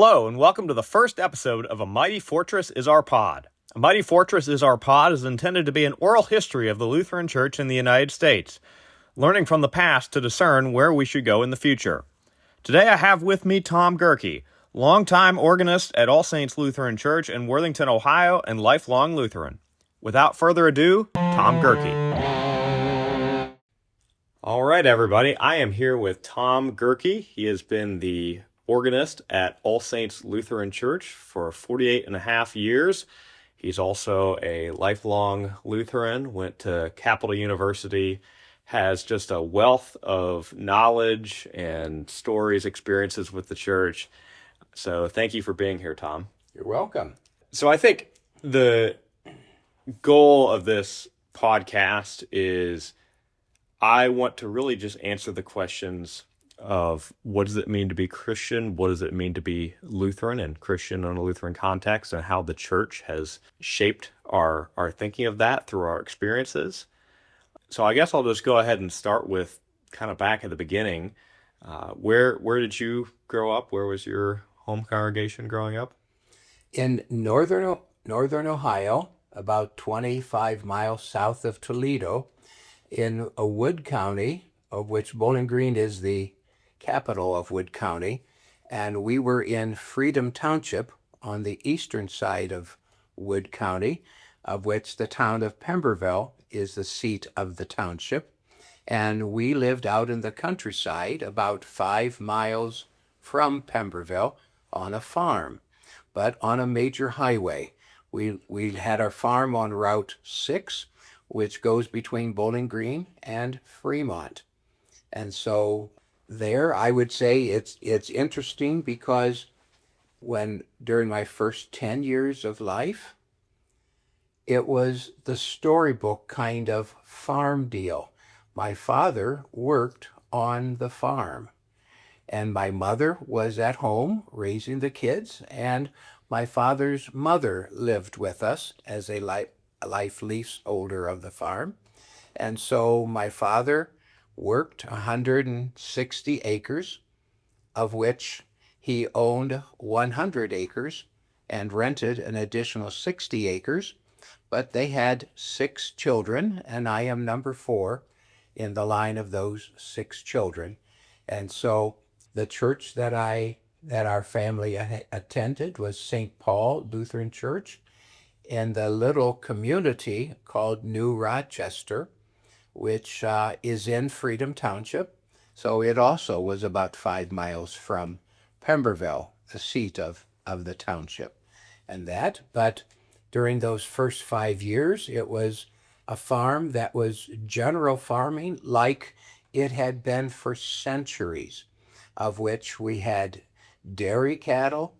Hello, and welcome to the first episode of A Mighty Fortress is Our Pod. A Mighty Fortress is Our Pod is intended to be an oral history of the Lutheran Church in the United States, learning from the past to discern where we should go in the future. Today I have with me Tom Gerke, longtime organist at All Saints Lutheran Church in Worthington, Ohio, and lifelong Lutheran. Without further ado, Tom Gerke. All right, everybody, I am here with Tom Gerke. He has been the organist at All Saints Lutheran Church for 48 and a half years. He's also a lifelong Lutheran, went to Capital University, has just a wealth of knowledge and stories, experiences with the church. So thank you for being here, Tom. You're welcome. So I think the goal of this podcast is I want to really just answer the questions of what does it mean to be Christian, what does it mean to be Lutheran and Christian in a Lutheran context, and how the church has shaped our thinking of that through our experiences. So I guess I'll just go ahead and start with kind of back at the beginning. Where did you grow up? Where was your home congregation growing up? In northern Ohio, about 25 miles south of Toledo, in a Wood County, of which Bowling Green is the capital of Wood County, and we were in Freedom Township on the eastern side of Wood County, of which the town of Pemberville is the seat of the township. And we lived out in the countryside about 5 miles from Pemberville on a farm, but on a major highway. We had our farm on Route 6, which goes between Bowling Green and Fremont. And so there, I would say it's interesting because during my first 10 years of life, it was the storybook kind of farm deal. My father worked on the farm, and my mother was at home raising the kids, and my father's mother lived with us as a life leaseholder of the farm. And so my father worked 160 acres, of which he owned 100 acres and rented an additional 60 acres. But they had 6 children, and I am number 4 in the line of those 6 children. And so the church that our family attended was St. Paul Lutheran Church in the little community called New Rochester, which is in Freedom Township. So it also was about 5 miles from Pemberville, the seat of the township. But during those first 5 years, it was a farm that was general farming like it had been for centuries, of which we had dairy cattle,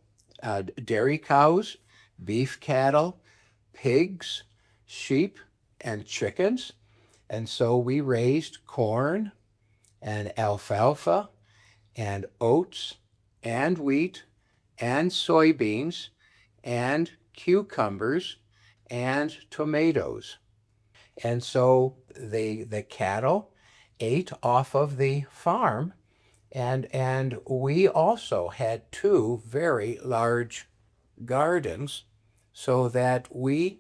dairy cows, beef cattle, pigs, sheep, and chickens. And so we raised corn and alfalfa and oats and wheat and soybeans and cucumbers and tomatoes. And so the cattle ate off of the farm, and we also had 2 very large gardens, so that we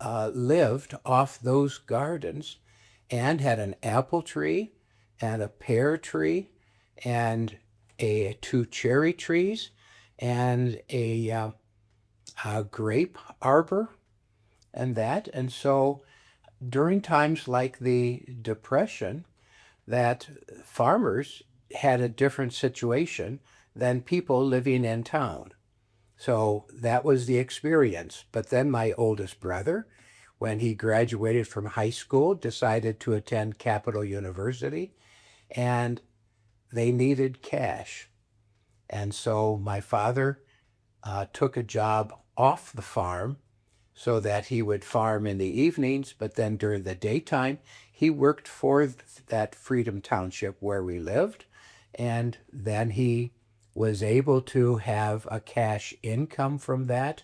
lived off those gardens and had an apple tree and a pear tree and 2 cherry trees and a grape arbor and that. And so during times like the Depression, that farmers had a different situation than people living in town. So that was the experience. But then my oldest brother, when he graduated from high school, decided to attend Capital University, and they needed cash. And so my father took a job off the farm so that he would farm in the evenings, but then during the daytime, he worked for that Freedom Township where we lived, and then he was able to have a cash income from that,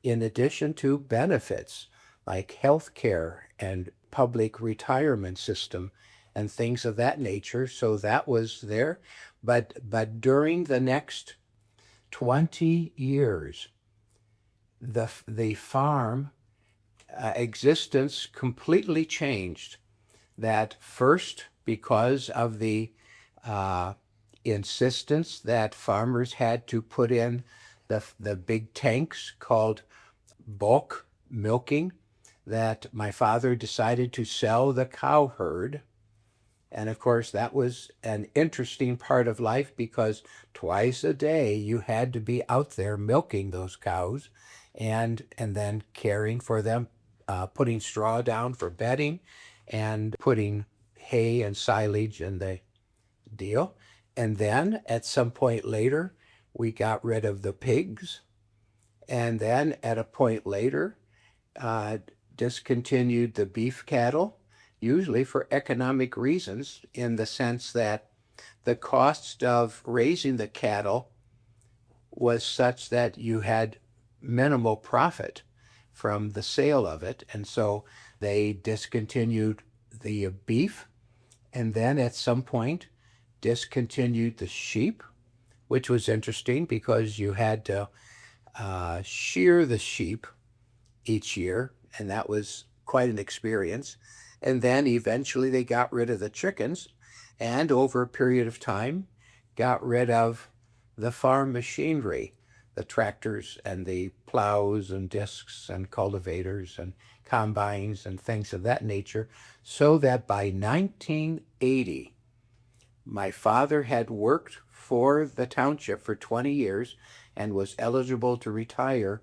in addition to benefits like health care and public retirement system and things of that nature. So that was there. But during the next 20 years, the farm existence completely changed. That first, because of the insistence that farmers had to put in the big tanks called bulk milking, that my father decided to sell the cow herd. And of course, that was an interesting part of life because twice a day you had to be out there milking those cows and then caring for them, putting straw down for bedding and putting hay and silage in the deal. And then at some point later, we got rid of the pigs. And then at a point later, discontinued the beef cattle, usually for economic reasons, in the sense that the cost of raising the cattle was such that you had minimal profit from the sale of it. And so they discontinued the beef, and then at some point discontinued the sheep, which was interesting because you had to shear the sheep each year, and that was quite an experience. And then eventually they got rid of the chickens, and over a period of time got rid of the farm machinery, the tractors and the plows and discs and cultivators and combines and things of that nature, so that by 1980, my father had worked for the township for 20 years and was eligible to retire,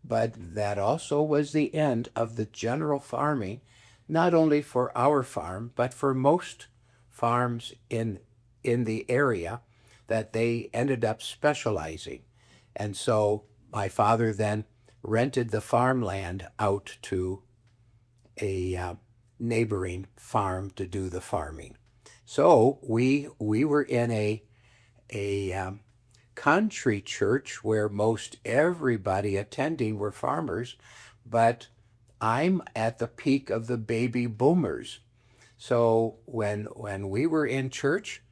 but that also was the end of the general farming, not only for our farm, but for most farms in the area, that they ended up specializing. And so my father then rented the farmland out to a neighboring farm to do the farming. So we were in a country church where most everybody attending were farmers, but I'm at the peak of the baby boomers. So when we were in church,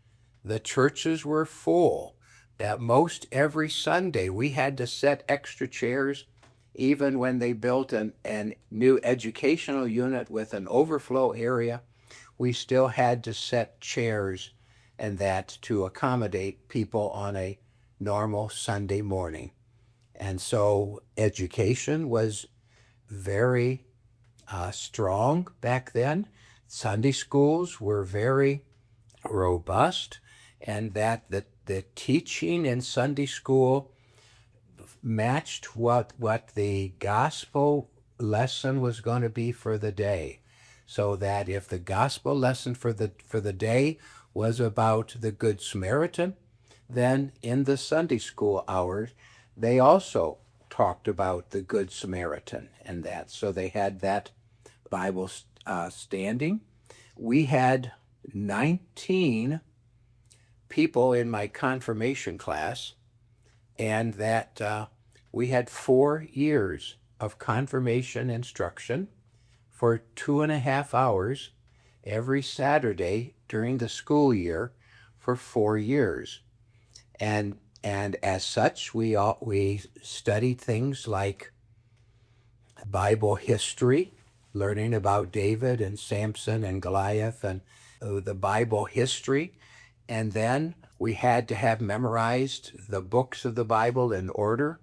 the churches were full. At most every Sunday, we had to set extra chairs. Even when they built a new educational unit with an overflow area, we still had to set chairs and that to accommodate people on a normal Sunday morning. And so education was very strong back then. Sunday schools were very robust, and that the teaching in Sunday school matched what the gospel lesson was going to be for the day. So that if the gospel lesson for the day was about the Good Samaritan, then in the Sunday school hours, they also talked about the Good Samaritan and that. So they had that Bible standing. We had 19 people in my confirmation class, and that we had 4 years of confirmation instruction for 2.5 hours every Saturday during the school year for 4 years. And as such, we studied things like Bible history, learning about David and Samson and Goliath and the Bible history. And then we had to have memorized the books of the Bible in order.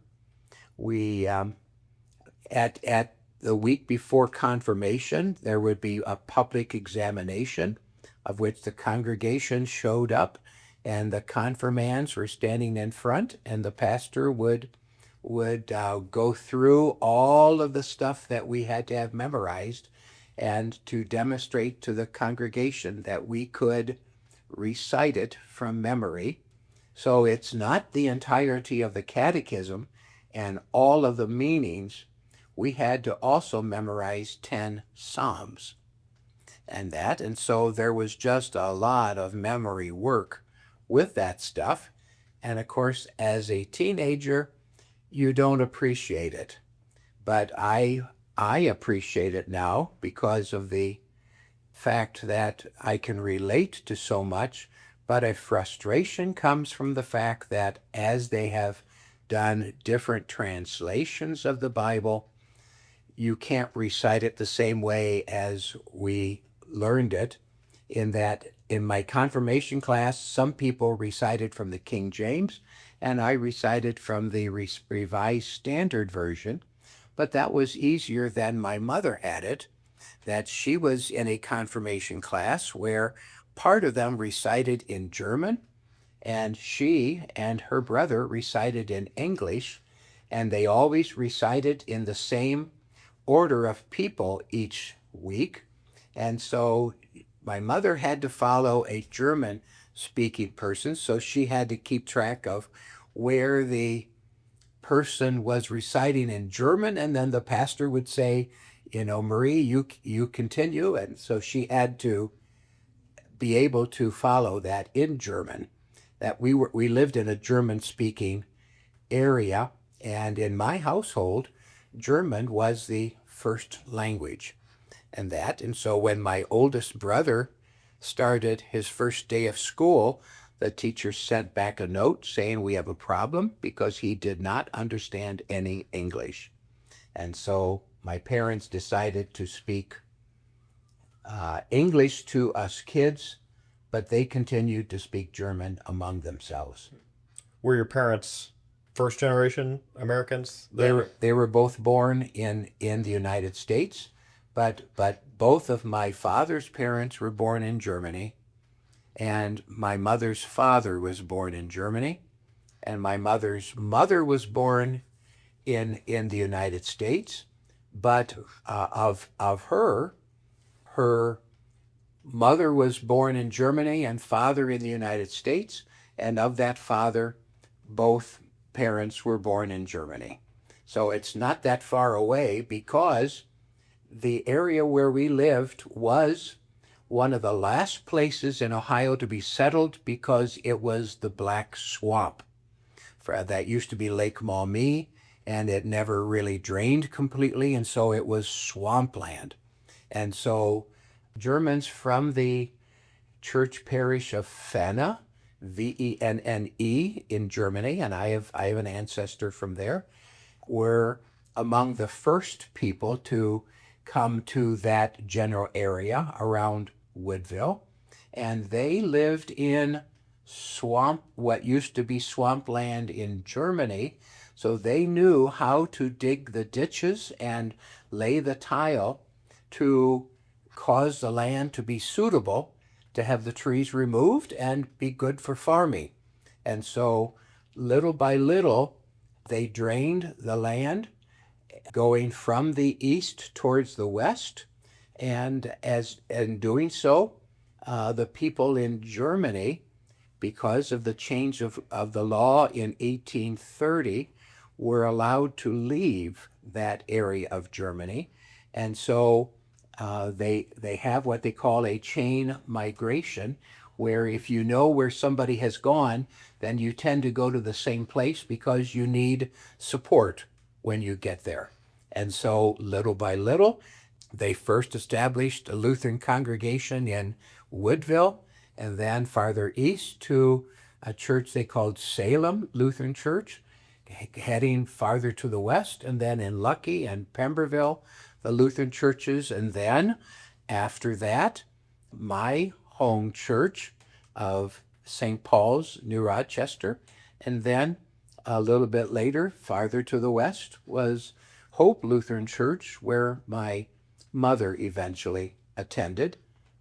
We, at the week before confirmation, there would be a public examination of which the congregation showed up, and the confirmands were standing in front, and the pastor would go through all of the stuff that we had to have memorized, and to demonstrate to the congregation that we could recite it from memory. So it's not the entirety of the catechism and all of the meanings. We had to also memorize 10 Psalms and so there was just a lot of memory work with that stuff. And of course, as a teenager, you don't appreciate it. But I appreciate it now because of the fact that I can relate to so much, but a frustration comes from the fact that as they have done different translations of the Bible. You can't recite it the same way as we learned it, in that in my confirmation class, some people recited from the King James, and I recited from the Revised Standard Version. But that was easier than my mother had it, that she was in a confirmation class where part of them recited in German, and she and her brother recited in English, and they always recited in the same order of people each week. And so my mother had to follow a German speaking person, so she had to keep track of where the person was reciting in German, and then the pastor would say, Marie, you continue. And so she had to be able to follow that in German. That we lived in a German speaking area, and in my household, German was the first language. And so when my oldest brother started his first day of school, the teacher sent back a note saying we have a problem because he did not understand any English. And so my parents decided to speak English to us kids, but they continued to speak German among themselves. Were your parents first generation Americans? They were both born in the United States, but both of my father's parents were born in Germany, and my mother's father was born in Germany, and my mother's mother was born in the United States, but of her mother was born in Germany and father in the United States, and of that father, both parents were born in Germany. So it's not that far away, because the area where we lived was one of the last places in Ohio to be settled, because it was the Black Swamp. That used to be Lake Maumee, and it never really drained completely, and so it was swampland. And so Germans from the church parish of Fenne, Venne, in Germany, and I have an ancestor from there, were among the first people to come to that general area around Woodville, and they lived in what used to be swampland in Germany, so they knew how to dig the ditches and lay the tile to cause the land to be suitable to have the trees removed and be good for farming. And so little by little, they drained the land, going from the east towards the west. And in doing so, the people in Germany, because of the change of the law in 1830, were allowed to leave that area of Germany. And so they have what they call a chain migration, where if you know where somebody has gone, then you tend to go to the same place because you need support when you get there. And so little by little, they first established a Lutheran congregation in Woodville, and then farther east to a church they called Salem Lutheran Church, heading farther to the west, and then in Lucky and Pemberville, the Lutheran churches. And then after that, my home church of St. Paul's, New Rochester. And then a little bit later, farther to the west, was Hope Lutheran Church, where my mother eventually attended,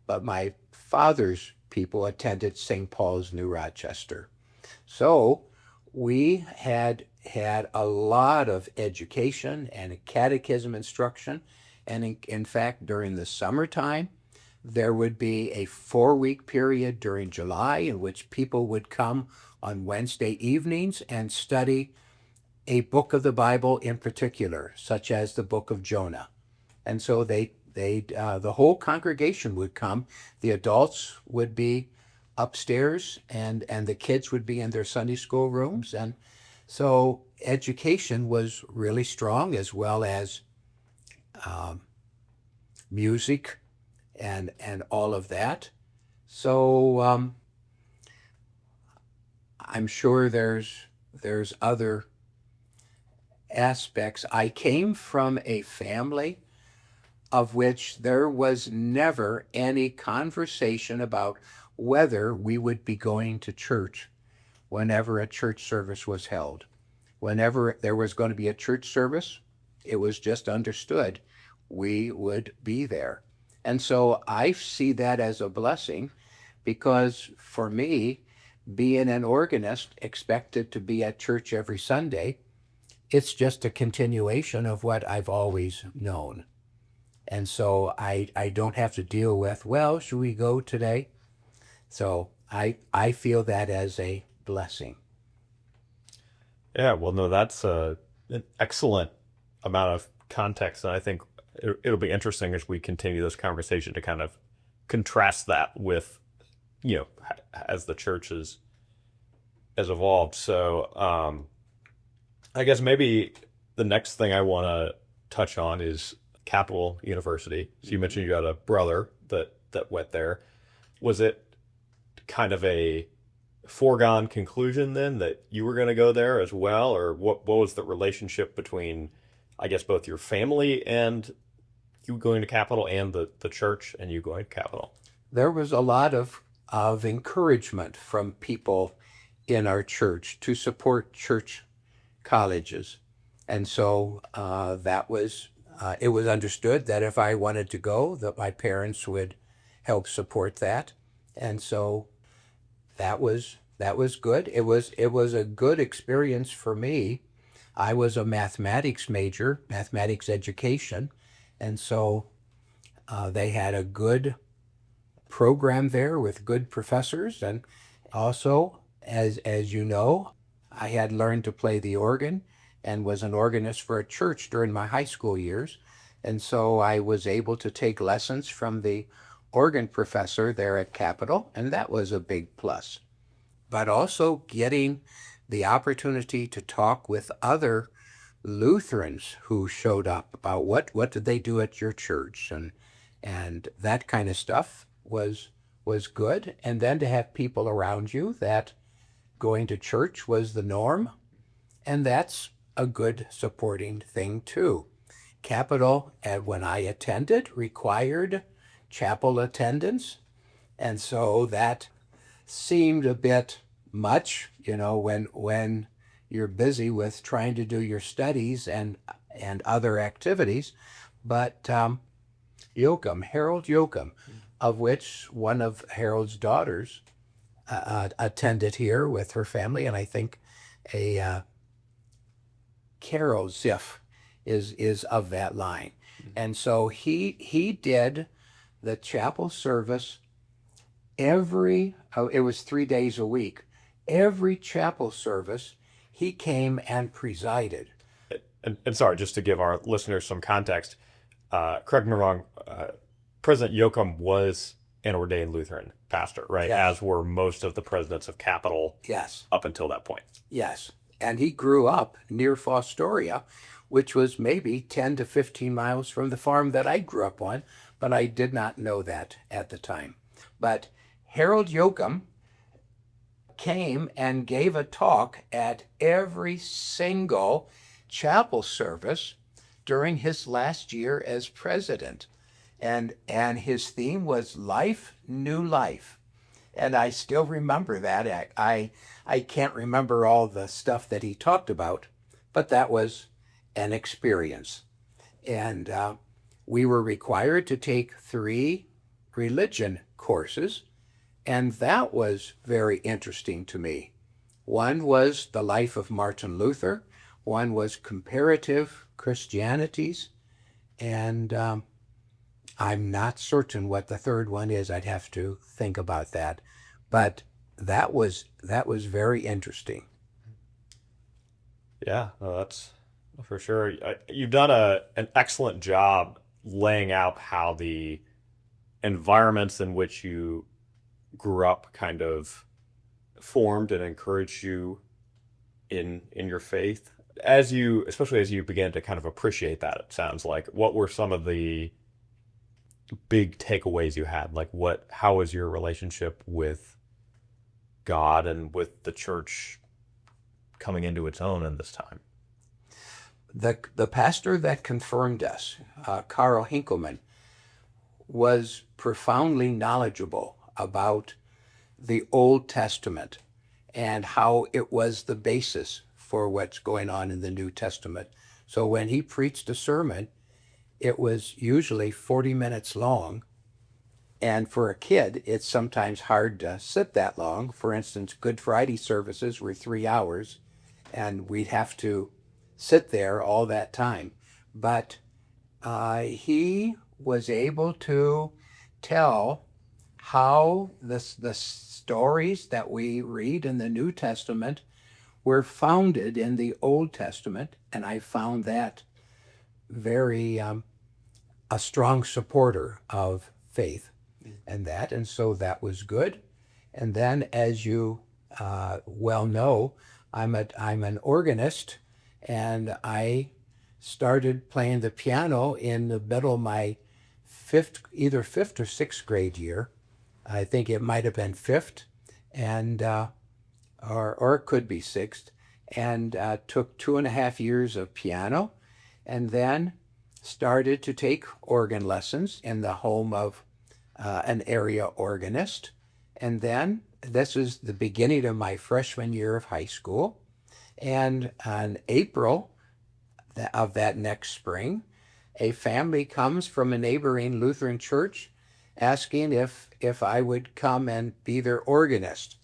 but my father's people attended St. Paul's, New Rochester. So we had a lot of education and catechism instruction. And in fact, during the summertime, there would be a 4-week period during July in which people would come on Wednesday evenings and study a book of the Bible in particular, such as the book of Jonah. And so the whole congregation would come. The adults would be upstairs, and the kids would be in their Sunday school rooms. And so education was really strong, as well as music and all of that. So I'm sure there's other aspects. I came from a family of which there was never any conversation about whether we would be going to church whenever a church service was held. Whenever there was going to be a church service, it was just understood we would be there. And so I see that as a blessing because for me, being an organist expected to be at church every Sunday, it's just a continuation of what I've always known. And so I don't have to deal with, well, should we go today? So I feel that as a blessing. Yeah, well, no, that's an excellent amount of context, and I think it'll be interesting as we continue this conversation to kind of contrast that with, as the church has evolved. So, I guess maybe the next thing I want to touch on is Capital University. So you mentioned you had a brother that went there. Was it kind of a foregone conclusion then that you were going to go there as well, or what was the relationship between, I guess, both your family and you going to Capital and the church and you going to Capital? There was a lot of encouragement from people in our church to support church colleges. And so it was understood that if I wanted to go, that my parents would help support that. And so that was good. It was a good experience for me. I was a mathematics major, mathematics education, and so they had a good program there with good professors. And also, as you know, I had learned to play the organ and was an organist for a church during my high school years. And so I was able to take lessons from the organ professor there at Capital, and that was a big plus. But also getting the opportunity to talk with other Lutherans who showed up about what did they do at your church, and that kind of stuff was good. And then to have people around you that going to church was the norm, and that's a good supporting thing too. Capital, when I attended, required chapel attendance, and so that seemed a bit much, when you're busy with trying to do your studies and other activities. But Harold Yoakum, of which one of Harold's daughters attended here with her family, and I think a Carol Ziff is of that line. And so he did the chapel service it was 3 days a week. Every chapel service, he came and presided. And sorry, just to give our listeners some context, correct me if I'm wrong, President Yoakum was an ordained Lutheran pastor, right? Yes. As were most of the presidents of Capital. Yes. Up until that point. Yes. And he grew up near Fostoria, which was maybe 10 to 15 miles from the farm that I grew up on, but I did not know that at the time. But Harold Yoakum came and gave a talk at every single chapel service during his last year as president. And his theme was Life, New Life. And I still remember that. I can't remember all the stuff that he talked about, but that was an experience. And we were required to take 3 religion courses, and that was very interesting to me. One was the life of Martin Luther, one was comparative Christianities, and I'm not certain what the third one is. I'd have to think about that. But that was very interesting. Yeah, no, that's for sure. You've done an excellent job laying out how the environments in which you grew up kind of formed and encouraged you in your faith. Especially as you began to kind of appreciate that, it sounds like, what were some of the big takeaways you had? Like how was your relationship with God and with the church coming into its own in this time? The pastor that confirmed us, Carl Hinkelman, was profoundly knowledgeable about the Old Testament and how it was the basis for what's going on in the New Testament. So when he preached a sermon, it was usually 40 minutes long. And for a kid, it's sometimes hard to sit that long. For instance, Good Friday services were 3 hours, and we'd have to sit there all that time. But he was able to tell how the stories that we read in the New Testament were founded in the Old Testament, and I found that very a strong supporter of faith and that, and so that was good. And then, as you well know, I'm an organist, and I started playing the piano in the middle of my either fifth or sixth grade year. I think it might have been fifth, and or it could be sixth, and took 2.5 years of piano, and then started to take organ lessons in the home of an area organist. And then this is the beginning of my freshman year of high school. And in April of that next spring, a family comes from a neighboring Lutheran church asking if I would come and be their organist.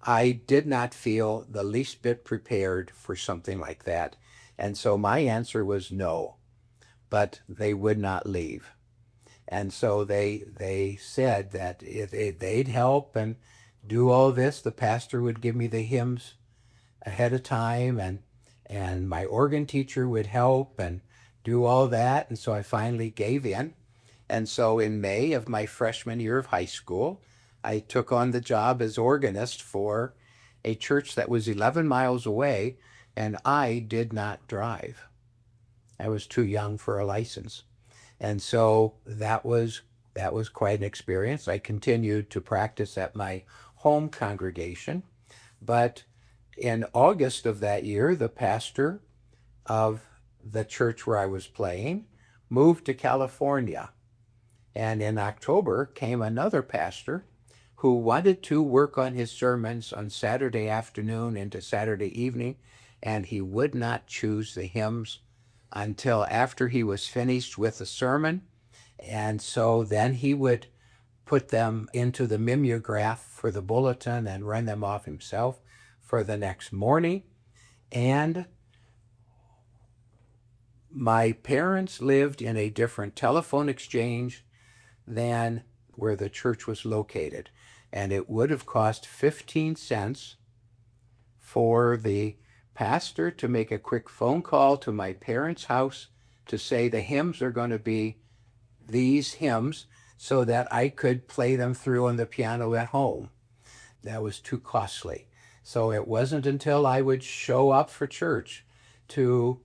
I did not feel the least bit prepared for something like that. And so my answer was no, but they would not leave. And so they said that if they'd help and do all this, the pastor would give me the hymns ahead of time, and my organ teacher would help and do all that. And so I finally gave in. And so in May of my freshman year of high school, I took on the job as organist for a church that was 11 miles away, and I did not drive. I was too young for a license. And so that was quite an experience. I continued to practice at my home congregation, but in August of that year, the pastor of the church where I was playing moved to California. And in October came another pastor who wanted to work on his sermons on Saturday afternoon into Saturday evening, and he would not choose the hymns until after he was finished with the sermon. And so then he would put them into the mimeograph for the bulletin and run them off himself for the next morning. And my parents lived in a different telephone exchange than where the church was located. And it would have cost 15 cents for the pastor to make a quick phone call to my parents' house to say the hymns are going to be these hymns so that I could play them through on the piano at home. That was too costly. So it wasn't until I would show up for church to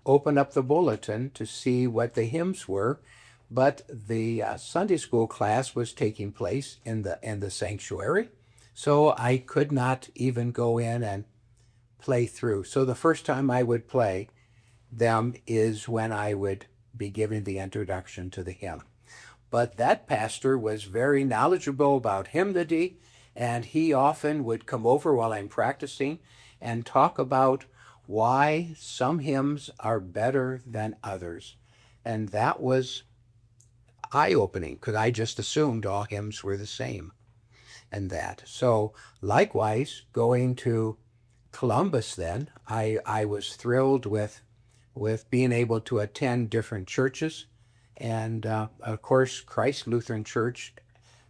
open up the bulletin to see what the hymns were. But the Sunday school class was taking place in the sanctuary, so I could not even go in and play through. So the first time I would play them is when I would be giving the introduction to the hymn. But that pastor was very knowledgeable about hymnody, and he often would come over while I'm practicing and talk about why some hymns are better than others. And that was eye-opening, because I just assumed all hymns were the same and that. So likewise, going to Columbus then, I was thrilled with being able to attend different churches. And of course, Christ Lutheran Church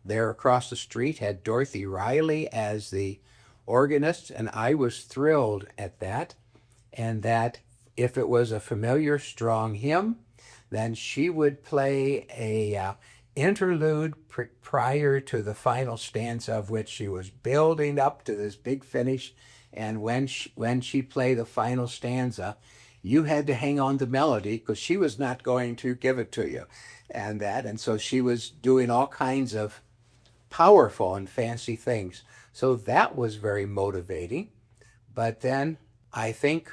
there across the street had Dorothy Riley as the organist, and I was thrilled at that. And that if it was a familiar, strong hymn, then she would play a interlude prior to the final stanza, of which she was building up to this big finish. And when she played the final stanza, you had to hang on to melody because she was not going to give it to you. And so she was doing all kinds of powerful and fancy things. So that was very motivating. But then I think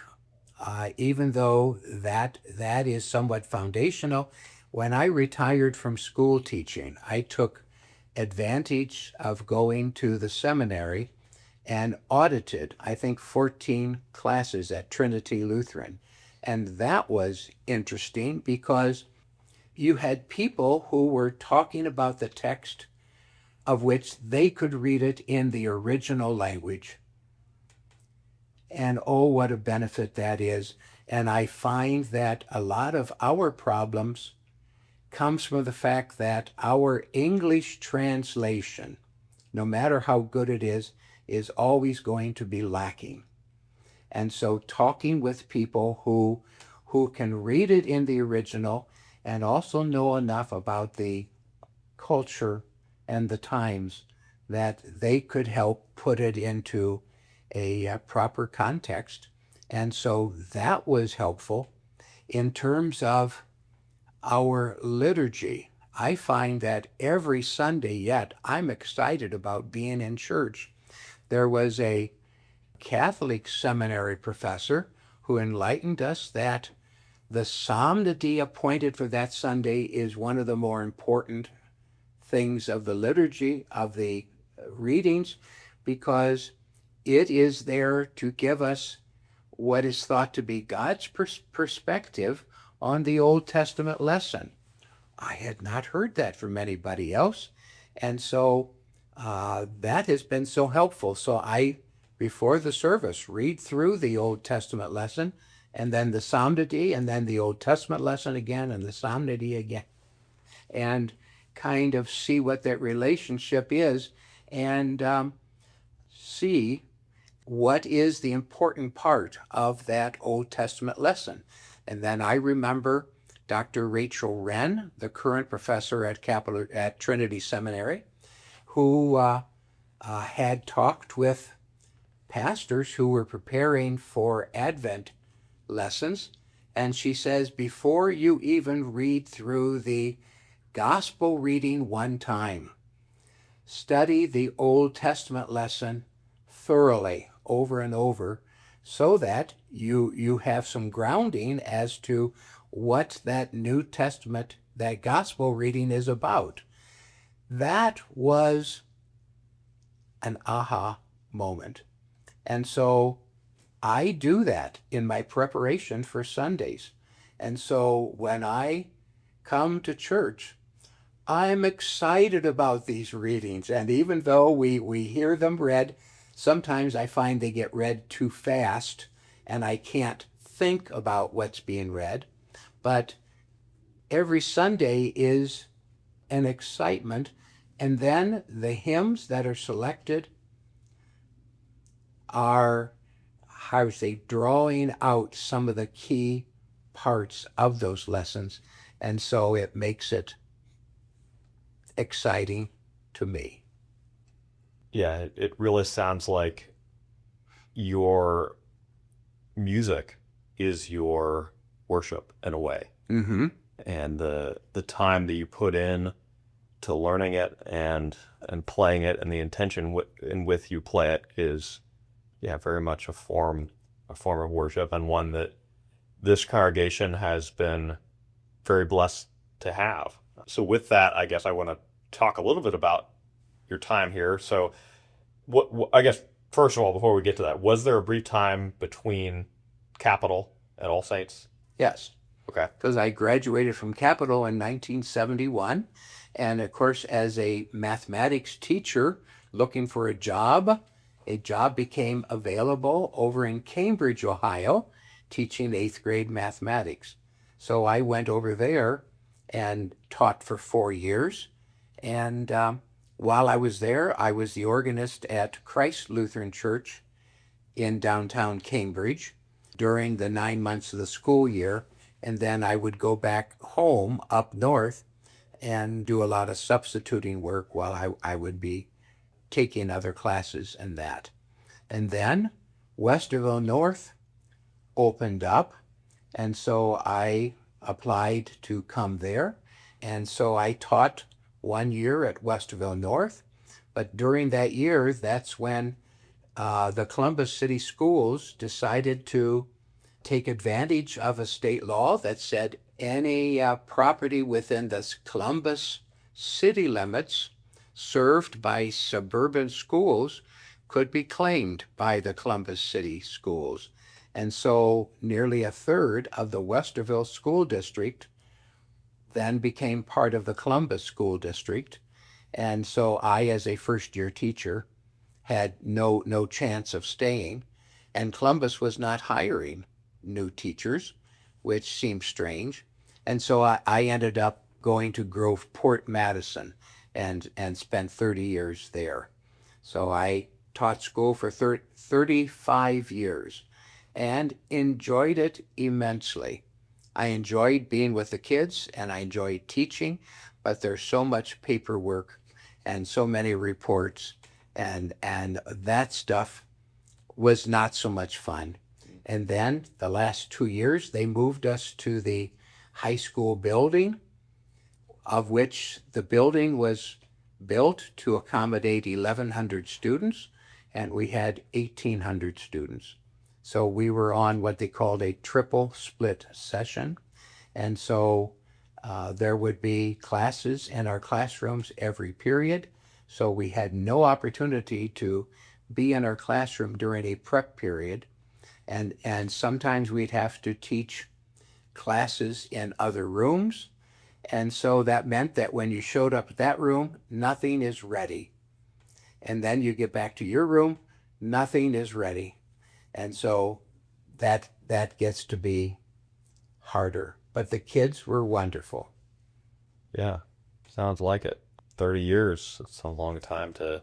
even though that is somewhat foundational, when I retired from school teaching, I took advantage of going to the seminary and audited, I think, 14 classes at Trinity Lutheran. And that was interesting because you had people who were talking about the text of which they could read it in the original language. And oh, what a benefit that is. And I find that a lot of our problems comes from the fact that our English translation, no matter how good it is always going to be lacking. And so talking with people who can read it in the original and also know enough about the culture and the times that they could help put it into a proper context. And so that was helpful. In terms of our liturgy, I find that every Sunday yet, I'm excited about being in church. There was a Catholic seminary professor who enlightened us that the solemnity appointed for that Sunday is one of the more important things of the liturgy, of the readings, because it is there to give us what is thought to be God's perspective on the Old Testament lesson. I had not heard that from anybody else. And so that has been so helpful. So I, before the service, read through the Old Testament lesson, and then the Psalmody, and then the Old Testament lesson again, and the Psalmody again, and kind of see what that relationship is, and see what is the important part of that Old Testament lesson. And then I remember Dr. Rachel Wren, the current professor at Trinity Seminary, who had talked with pastors who were preparing for Advent lessons. And she says, before you even read through the gospel reading one time, study the Old Testament lesson thoroughly over and over, so that you have some grounding as to what that New Testament, that gospel reading is about. That was an aha moment. And so I do that in my preparation for Sundays. And so when I come to church, I'm excited about these readings. And even though we hear them read, sometimes I find they get read too fast and I can't think about what's being read. But every Sunday is an excitement. And then the hymns that are selected are, how to say, drawing out some of the key parts of those lessons. And so it makes it exciting to me. Yeah, it really sounds like your music is your worship in a way. Mm-hmm. And the time that you put in to learning it and playing it, and the intention in with you play it is, yeah, very much a form of worship, and one that this congregation has been very blessed to have. So with that, I guess I want to talk a little bit about your time here. So what I guess, first of all, before we get to that, was there a brief time between Capital and All Saints? Yes. Okay. Because I graduated from Capital in 1971. And of course, as a mathematics teacher looking for a job became available over in Cambridge, Ohio, teaching 8th grade mathematics. So I went over there and taught for 4 years. And while I was there, I was the organist at Christ Lutheran Church in downtown Cambridge during the 9 months of the school year. And then I would go back home up north and do a lot of substituting work while I would be taking other classes and that. And then Westerville North opened up, and so I applied to come there. And so I taught 1 year at Westerville North, but during that year, that's when the Columbus City Schools decided to take advantage of a state law that said any property within the Columbus city limits served by suburban schools could be claimed by the Columbus City Schools. And so nearly a third of the Westerville School District then became part of the Columbus School District. And so I, as a first-year teacher, had no chance of staying. And Columbus was not hiring new teachers, which seemed strange. And so I ended up going to Groveport, Madison, and spent 30 years there. So I taught school for 35 years and enjoyed it immensely. I enjoyed being with the kids and I enjoyed teaching, but there's so much paperwork and so many reports, and that stuff was not so much fun. And then the last 2 years, they moved us to the high school building, of which the building was built to accommodate 1,100 students, and we had 1,800 students. So we were on what they called a triple split session. And so there would be classes in our classrooms every period. So we had no opportunity to be in our classroom during a prep period. And sometimes we'd have to teach classes in other rooms. And so that meant that when you showed up at that room, nothing is ready. And then you get back to your room, nothing is ready. And so that gets to be harder. But the kids were wonderful. Yeah, sounds like it. 30 years, it's a long time to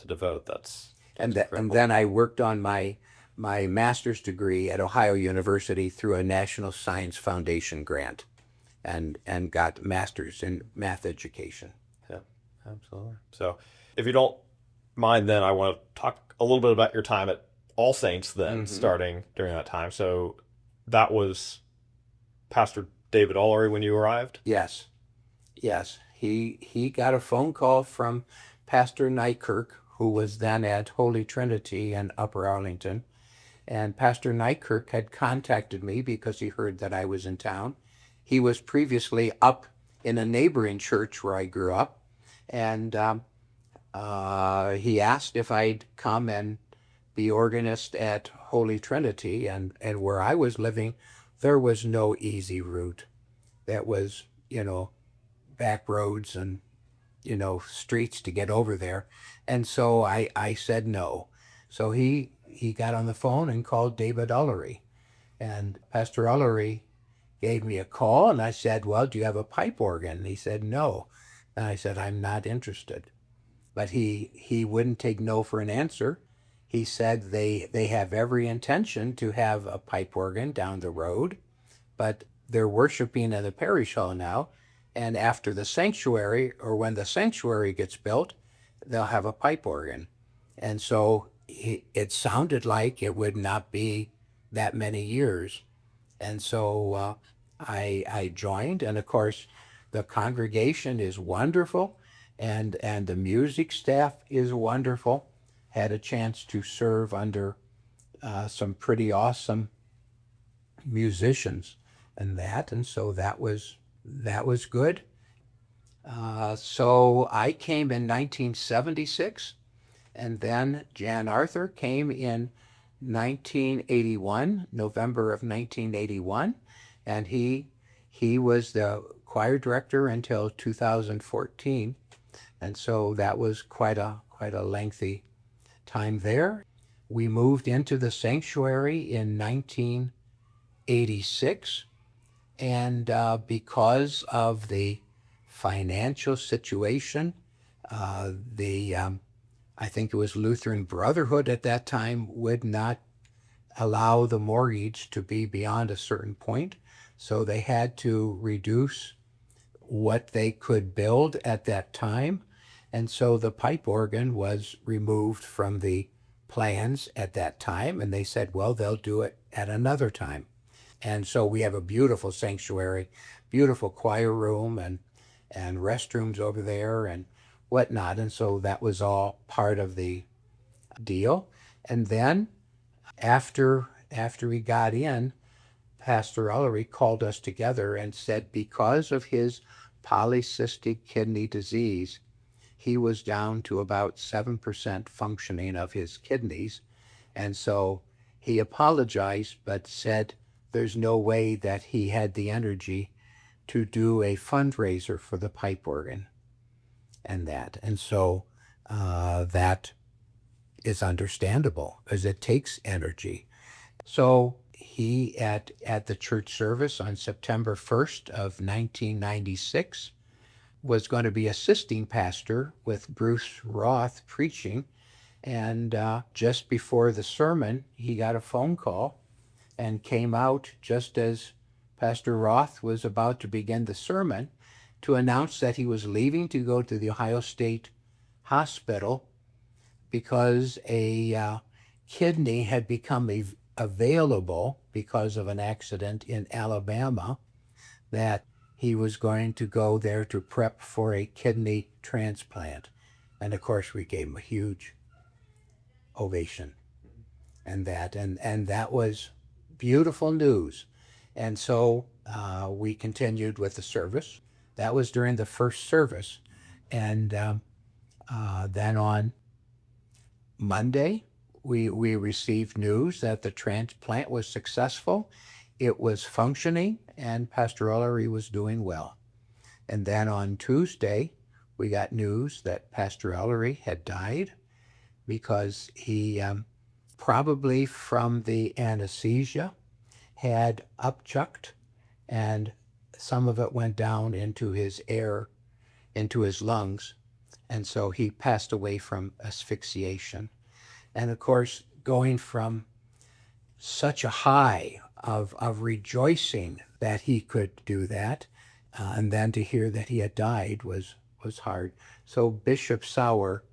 devote. That's And incredible. then I worked on my master's degree at Ohio University through a National Science Foundation grant and got master's in math education. Yeah, absolutely. So if you don't mind, then I want to talk a little bit about your time at All Saints then, starting during that time. So that was Pastor David Ullery when you arrived? Yes. He got a phone call from Pastor Nykirk, who was then at Holy Trinity in Upper Arlington. And Pastor Nykirk had contacted me because he heard that I was in town. He was previously up in a neighboring church where I grew up. And he asked if I'd come and be organist at Holy Trinity. And where I was living, there was no easy route. That was, back roads and, streets to get over there. And so I said no. So he got on the phone and called David Ullery. And Pastor Ullery gave me a call, and I said, well, do you have a pipe organ? And he said, no. And I said, I'm not interested. But he wouldn't take no for an answer. He said they have every intention to have a pipe organ down the road, but they're worshiping in the parish hall now, and after the sanctuary, or when the sanctuary gets built, they'll have a pipe organ. And so it sounded like it would not be that many years. And so I joined, and of course the congregation is wonderful, and the music staff is wonderful. Had a chance to serve under some pretty awesome musicians and so that was good. So I came in 1976, and then Jan Arthur came in 1981, November of 1981, and he was the choir director until 2014, and so that was quite a lengthy time there. We moved into the sanctuary in 1986, and because of the financial situation, I think it was Lutheran Brotherhood at that time would not allow the mortgage to be beyond a certain point, so they had to reduce what they could build at that time, and so the pipe organ was removed from the plans at that time, and they said, well, they'll do it at another time. And so we have a beautiful sanctuary, beautiful choir room, and restrooms over there and whatnot. And so that was all part of the deal. And then after after he got in, Pastor Ellery called us together and said because of his polycystic kidney disease, he was down to about 7% functioning of his kidneys. And so he apologized, but said there's no way that he had the energy to do a fundraiser for the pipe organ and that. And so that is understandable because it takes energy. So he, at the church service on September 1st of 1996, was going to be assisting pastor with Bruce Roth preaching. And just before the sermon, he got a phone call and came out just as Pastor Roth was about to begin the sermon to announce that he was leaving to go to the Ohio State Hospital because a kidney had become available because of an accident in Alabama, that he was going to go there to prep for a kidney transplant. And of course, we gave him a huge ovation and that was beautiful news. And so we continued with the service. That was during the first service. And then on Monday, we received news that the transplant was successful. It was functioning, and Pastor Ellery was doing well. And then on Tuesday, we got news that Pastor Ellery had died because he probably from the anesthesia had upchucked, and some of it went down into his air, into his lungs. And so he passed away from asphyxiation. And of course, going from such a high of rejoicing that he could do that, and then to hear that he had died was hard. So Bishop Sauer,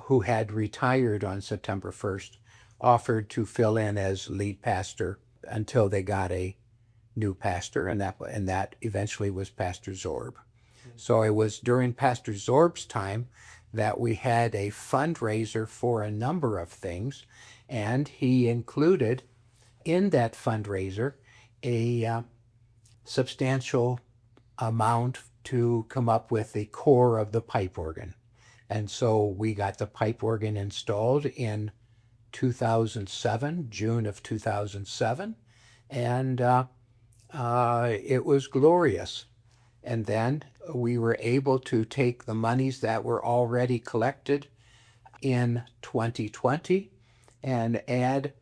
who had retired on September 1st, offered to fill in as lead pastor until they got a new pastor, and that eventually was Pastor Zorb. So it was during Pastor Zorb's time that we had a fundraiser for a number of things, and he included in that fundraiser a substantial amount to come up with the core of the pipe organ. And so we got the pipe organ installed in 2007, June of 2007, and it was glorious. And then we were able to take the monies that were already collected in 2020 and add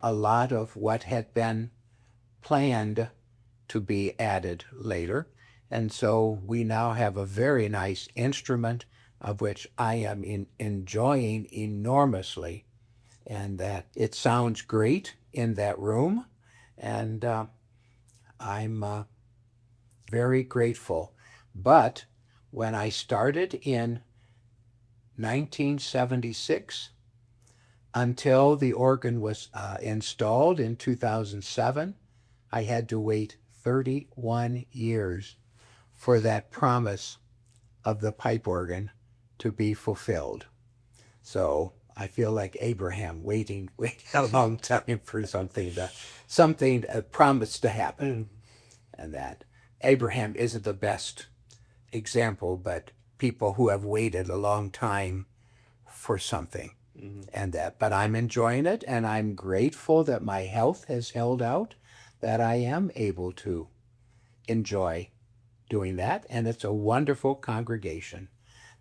a lot of what had been planned to be added later. And so we now have a very nice instrument of which I am enjoying enormously, and that it sounds great in that room. And I'm very grateful. But when I started in 1976, until the organ was installed in 2007, I had to wait 31 years for that promise of the pipe organ to be fulfilled. So I feel like Abraham waiting a long time for something promised to happen. And that Abraham isn't the best example, but people who have waited a long time for something. And that, but I'm enjoying it, and I'm grateful that my health has held out, that I am able to enjoy doing that. And it's a wonderful congregation.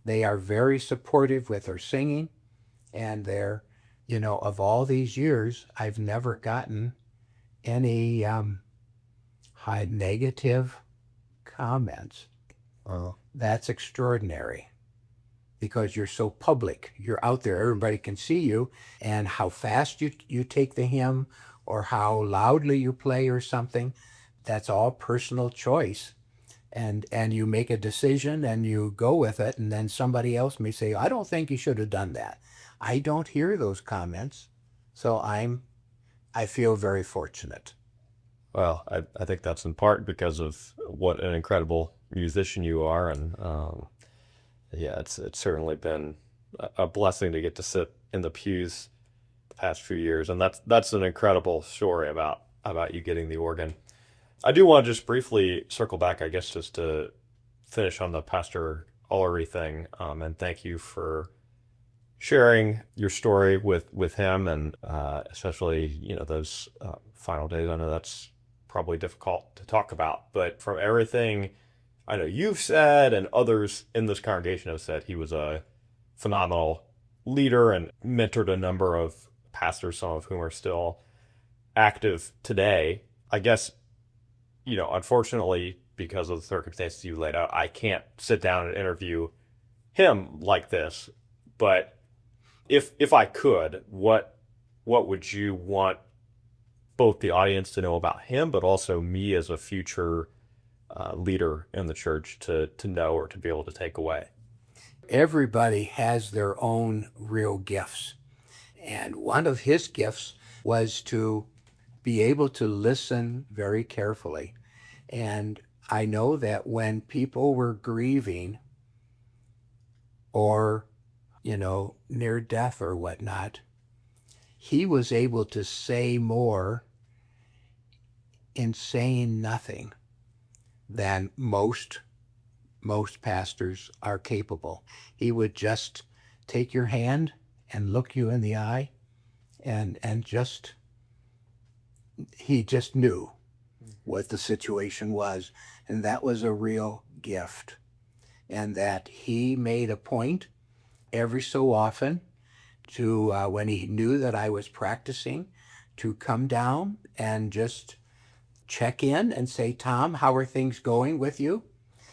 They are very supportive with our singing, and they're, of all these years, I've never gotten any high negative comments. Oh. That's extraordinary, because you're so public. You're out there, everybody can see you, and how fast you take the hymn or how loudly you play or something, that's all personal choice. And you make a decision and you go with it, and then somebody else may say, I don't think you should have done that. I don't hear those comments. So I feel very fortunate. Well, I think that's in part because of what an incredible musician you are, and yeah, it's certainly been a blessing to get to sit in the pews the past few years, and that's an incredible story about you getting the organ. I do want to just briefly circle back, I guess, just to finish on the Pastor Ullery thing, and thank you for sharing your story with him, and especially those final days. I know that's probably difficult to talk about, but from everything I know you've said and others in this congregation have said, he was a phenomenal leader and mentored a number of pastors, some of whom are still active today. I guess, unfortunately, because of the circumstances you laid out, I can't sit down and interview him like this. But if I could, what would you want both the audience to know about him, but also me as a future leader in the church to know or to be able to take away? Everybody has their own real gifts. And one of his gifts was to be able to listen very carefully. And I know that when people were grieving or, near death or whatnot, he was able to say more in saying nothing than most pastors are capable. He would just take your hand and look you in the eye and he just knew what the situation was. And that was a real gift. And that he made a point every so often to, when he knew that I was practicing, to come down and just check in and say, Tom, how are things going with you?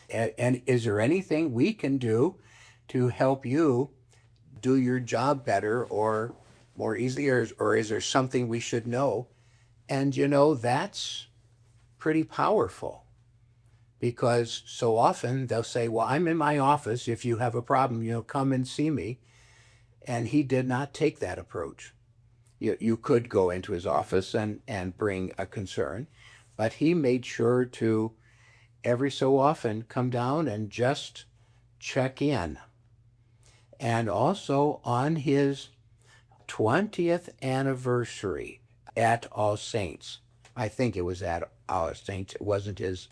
And is there anything we can do to help you do your job better or more easily, or is there something we should know? And that's pretty powerful, because so often they'll say, well, I'm in my office. If you have a problem, come and see me. And he did not take that approach. You could go into his office and bring a concern, but he made sure to every so often come down and just check in. And also on his 20th anniversary at All Saints, I think it was at All Saints, it wasn't his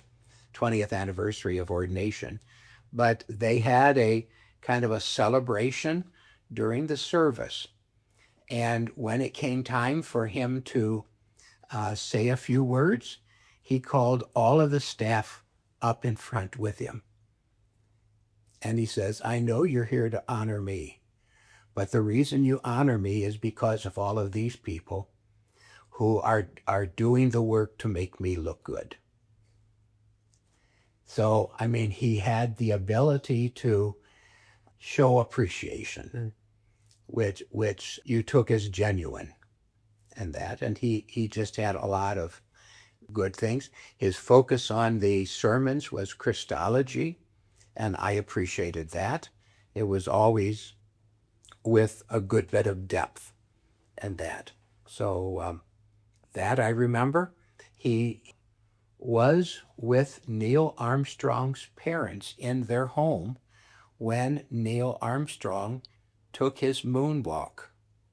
20th anniversary of ordination, but they had a kind of a celebration during the service. And when it came time for him to say a few words, he called all of the staff up in front with him. And he says, I know you're here to honor me, but the reason you honor me is because of all of these people who are doing the work to make me look good. So, he had the ability to show appreciation, which you took as genuine, and he just had a lot of good things. His focus on the sermons was Christology, and I appreciated that. It was always with a good bit of depth and that. So that I remember. He was with Neil Armstrong's parents in their home when Neil Armstrong took his moonwalk.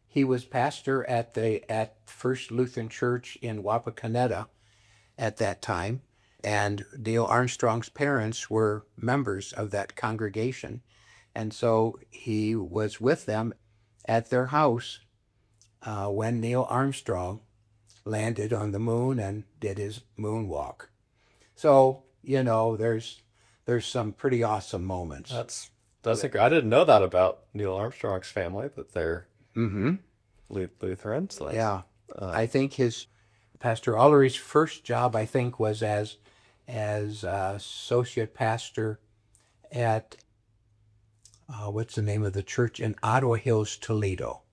He was pastor at First Lutheran Church in Wapakoneta at that time, and Neil Armstrong's parents were members of that congregation, and so he was with them at their house when Neil Armstrong landed on the moon and did his moonwalk. So there's some pretty awesome moments. That's I didn't know that about Neil Armstrong's family, that they're Lutherans. Yeah, I think Pastor Ullery's first job, I think, was as associate pastor at what's the name of the church in Ottawa Hills, Toledo,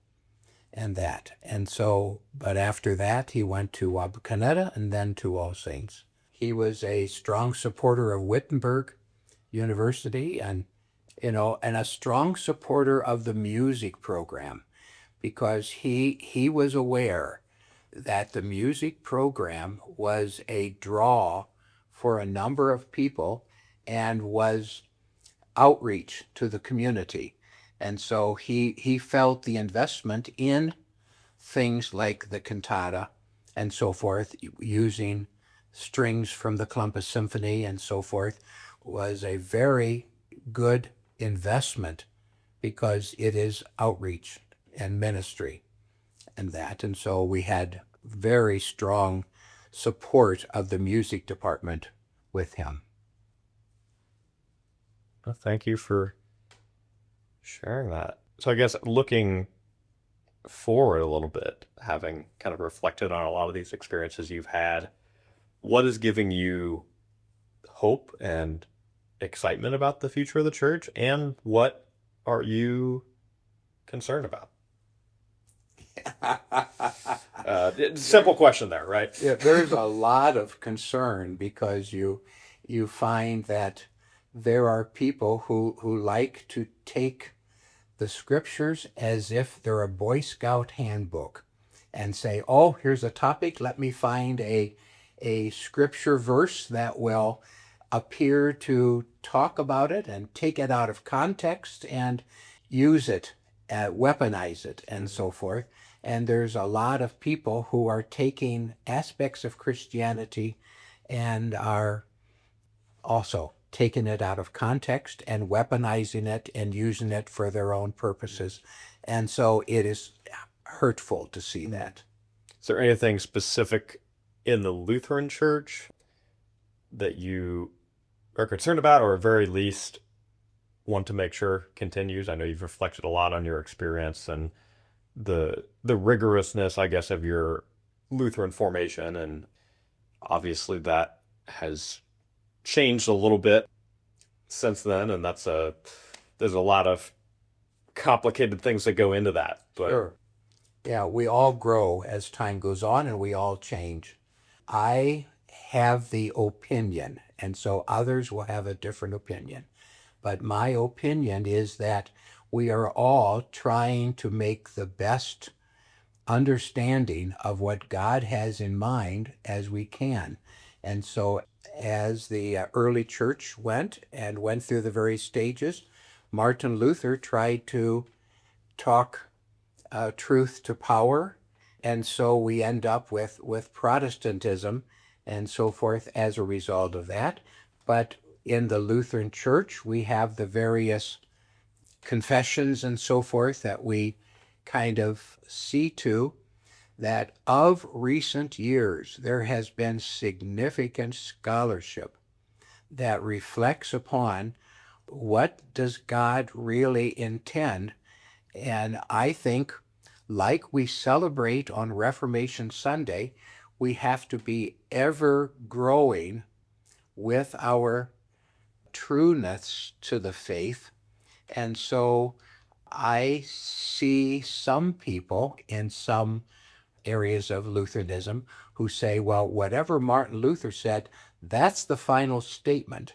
and so. But after that, he went to Wapakoneta and then to All Saints. He was a strong supporter of Wittenberg University, and a strong supporter of the music program, because he was aware that the music program was a draw for a number of people and was outreach to the community. And so he felt the investment in things like the cantata and so forth, using strings from the Columbus Symphony and so forth, was a very good investment because it is outreach and ministry and that. And so we had very strong support of the music department with him. Well, thank you for sharing that. So I guess looking forward a little bit, having kind of reflected on a lot of these experiences you've had, what is giving you hope and excitement about the future of the church, and what are you concerned about? Simple question there, right? Yeah, there's a lot of concern because you find that there are people who like to take the scriptures as if they're a Boy Scout handbook and say, oh, here's a topic, let me find a scripture verse that will appear to talk about it and take it out of context and use it, weaponize it, and so forth. And there's a lot of people who are taking aspects of Christianity and are also taking it out of context and weaponizing it and using it for their own purposes. And so it is hurtful to see that. Is there anything specific in the Lutheran Church that you are concerned about, or at very least want to make sure continues? I know you've reflected a lot on your experience and the rigorousness, I guess, of your Lutheran formation, and obviously that has changed a little bit since then, and there's a lot of complicated things that go into that. But Sure. Yeah, we all grow as time goes on and we all change. I have the opinion, and so others will have a different opinion. But my opinion is that we are all trying to make the best understanding of what God has in mind as we can. And so as the early church went through the various stages, Martin Luther tried to talk truth to power. And so we end up with Protestantism and so forth as a result of that. But in the Lutheran Church, we have the various confessions and so forth that we kind of see to, that of recent years, there has been significant scholarship that reflects upon what does God really intend. And I think, like we celebrate on Reformation Sunday, we have to be ever growing with our trueness to the faith. And so I see some people in some areas of Lutheranism who say, well, whatever Martin Luther said, that's the final statement.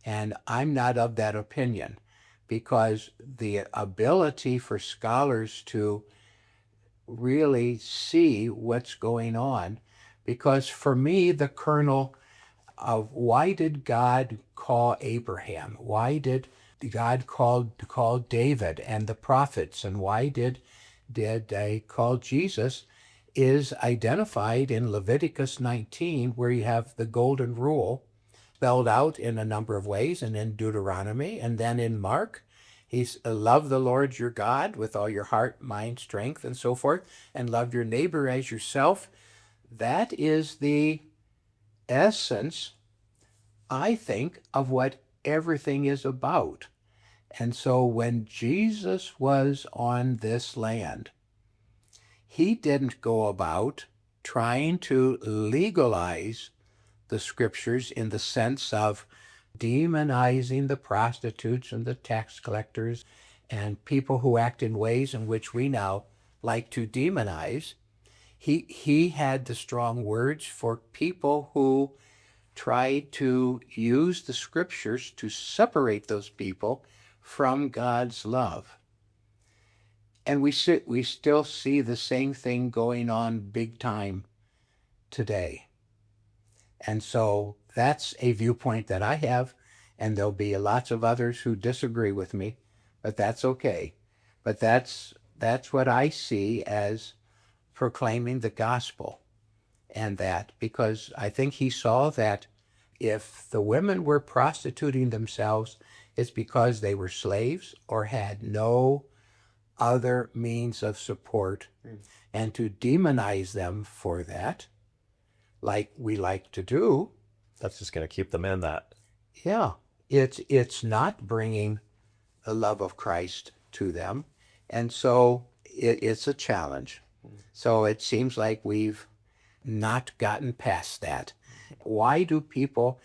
And I'm not of that opinion, because the ability for scholars to really see what's going on, because for me, the kernel of why did God call Abraham? Why did God call David and the prophets? And why did they call Jesus is identified in Leviticus 19, where you have the golden rule spelled out in a number of ways, and in Deuteronomy, and then in Mark, he's love the Lord your God with all your heart, mind, strength, and so forth, and love your neighbor as yourself. That is the essence, I think, of what everything is about. And so when Jesus was on this land, he didn't go about trying to legalize the scriptures in the sense of demonizing the prostitutes and the tax collectors and people who act in ways in which we now like to demonize. He had the strong words for people who tried to use the scriptures to separate those people from God's love. And we still see the same thing going on big time today. And so that's a viewpoint that I have, and there'll be lots of others who disagree with me, but that's okay. But that's what I see as proclaiming the gospel. And that, because I think he saw that if the women were prostituting themselves, it's because they were slaves or had no other means of support. And to demonize them for that, like we like to do, That's just going to keep them in that. yeah, it's not bringing the love of Christ to them. And so it's a challenge. So it seems like we've not gotten past that. Why do people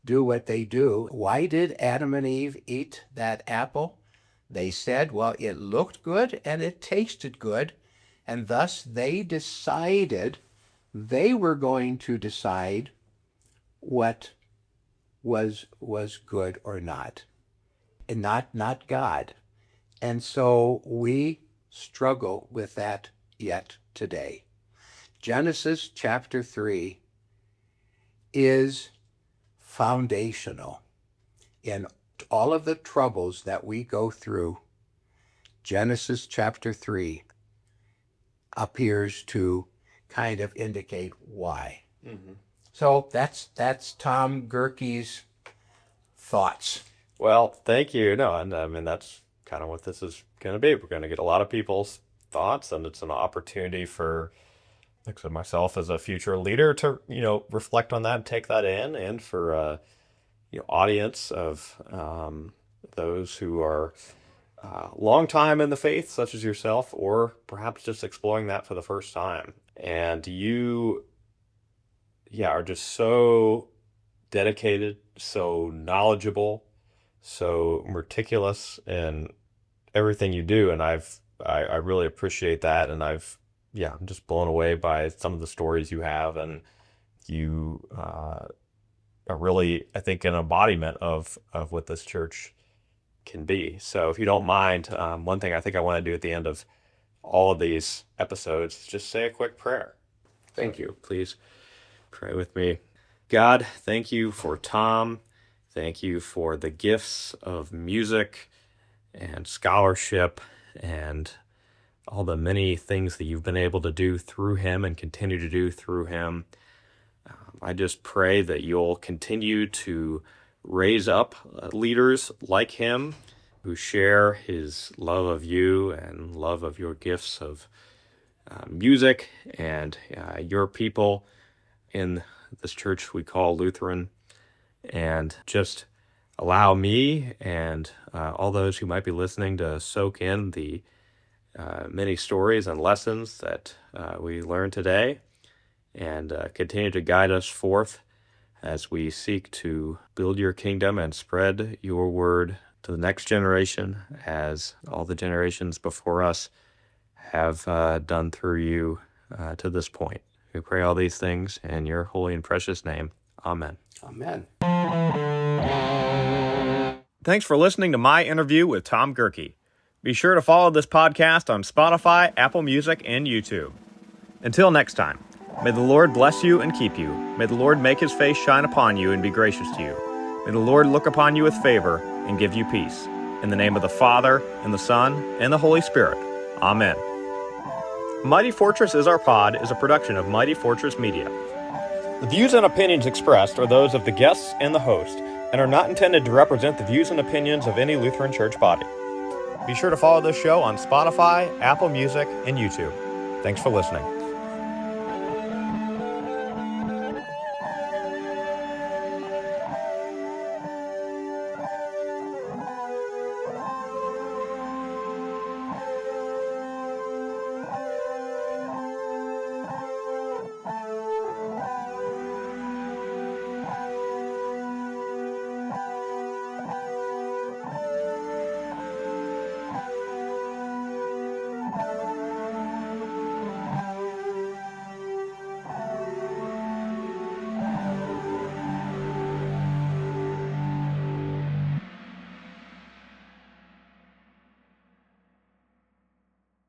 do what they do? Why did Adam and Eve eat that apple? They said, well, it looked good and it tasted good, and thus they decided they were going to decide what was good or not, and not God. And so we struggle with that yet today. Genesis chapter 3 is foundational in all of the troubles that we go through. Genesis chapter 3 appears to kind of indicate why. So that's Tom Gerke's thoughts. Well, thank you. No, and I mean, that's kind of what this is going to be. We're going to get a lot of people's thoughts, and it's an opportunity for, like I said, myself as a future leader to, reflect on that and take that in, and for, audience of those who are long time in the faith, such as yourself, or perhaps just exploring that for the first time. And you, are just so dedicated, so knowledgeable, so meticulous in everything you do. And I really appreciate that. And I'm just blown away by some of the stories you have. And you are really, I think, an embodiment of what this church can be. So if you don't mind, one thing I think I want to do at the end of all of these episodes is just say a quick prayer. Thank you. Please pray with me. God, thank you for Tom. Thank you for the gifts of music and scholarship and all the many things that you've been able to do through him and continue to do through him. I just pray that you'll continue to raise up leaders like him who share his love of you and love of your gifts of music and your people in this church we call Lutheran, and just allow me and all those who might be listening to soak in the many stories and lessons that we learned today, and continue to guide us forth as we seek to build your kingdom and spread your word to the next generation, as all the generations before us have done through you to this point. We pray all these things in your holy and precious name. Amen. Amen. Thanks for listening to my interview with Tom Gerke. Be sure to follow this podcast on Spotify, Apple Music, and YouTube. Until next time, may the Lord bless you and keep you. May the Lord make his face shine upon you and be gracious to you. May the Lord look upon you with favor and give you peace. In the name of the Father, and the Son, and the Holy Spirit. Amen. Mighty Fortress Is Our Pod is a production of Mighty Fortress Media. The views and opinions expressed are those of the guests and the host, and are not intended to represent the views and opinions of any Lutheran Church body. Be sure to follow this show on Spotify, Apple Music, and YouTube. Thanks for listening.